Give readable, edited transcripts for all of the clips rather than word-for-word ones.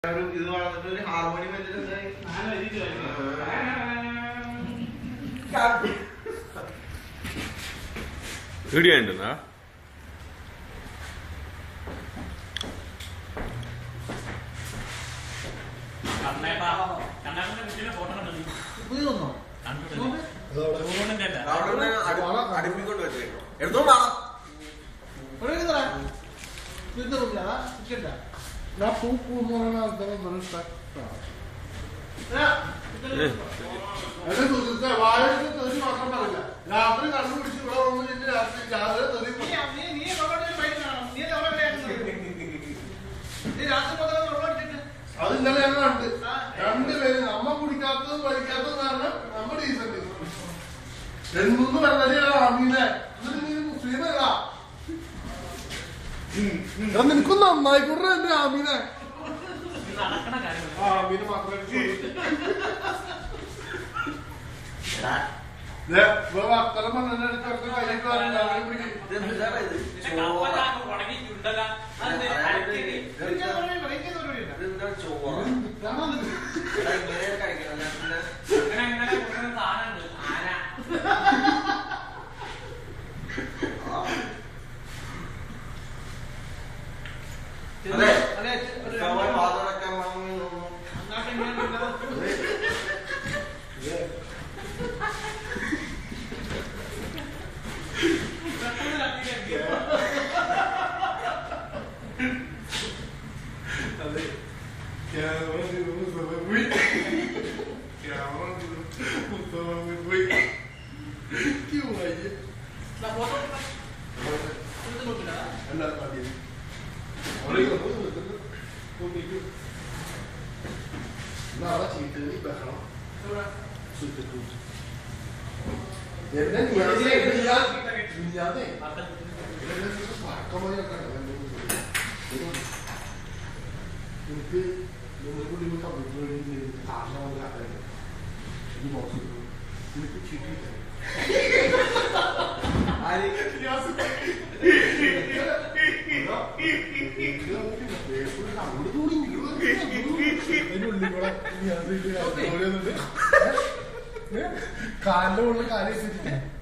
ഇത് വളർന്നിട്ട് ഒരു harmonium video ഉണ്ടെന്നാ അടുപ്പിക്കൊണ്ട് വെച്ചേ എടുത്തോ മാത്രം പറയില്ല രാത്രി കണ്ടുപിടിച്ച് ഇവിടെ വന്നിട്ട് രാത്രി അത് ഇന്നലെ ഞങ്ങൾ കണ്ട് രണ്ടുപേര് നമ്മ കുടിക്കാത്തതും കഴിക്കാത്തതും കാരണം നമ്മ ഡീസന്റ് രണ്ടൂന്ന് പറഞ്ഞാൽ അമീനെ മുസ്ലിമല്ല നിനക്കും നന്നായിക്കൂടെ എന്റെ ആമീനെ ആമീന് മാത്രമേ വർത്തനം പറഞ്ഞെടുത്ത് കാലിന്റെ ഉള്ളിൽ കാര്യം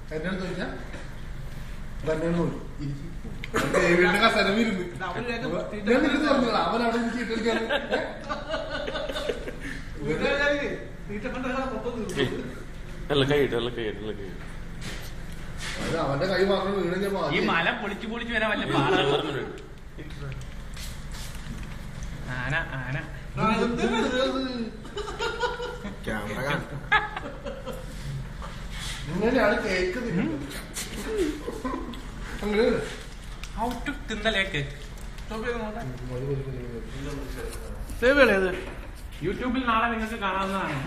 എന്റെ അടുത്ത് ചോദിച്ചാൽ വീടിന്റെ കസരം ഇരുന്ന് ഞാൻ നിനക്ക് പറഞ്ഞില്ല അവനവിടെ ചീട്ടെടുക്കാൻ അത് അവന്റെ കൈ മാത്രം വീണെങ്കിൽ ഈ മല പൊളിച്ചു പൊളിച്ചു വരാൻ വല്ല പാടാണ്. ആന ആന ഇങ്ങനെയാണ് കേക്ക് ഔട്ട് തിന്നലേക്ക് യൂട്യൂബിൽ നാളെ നിങ്ങൾക്ക് കാണാവുന്നതാണ്.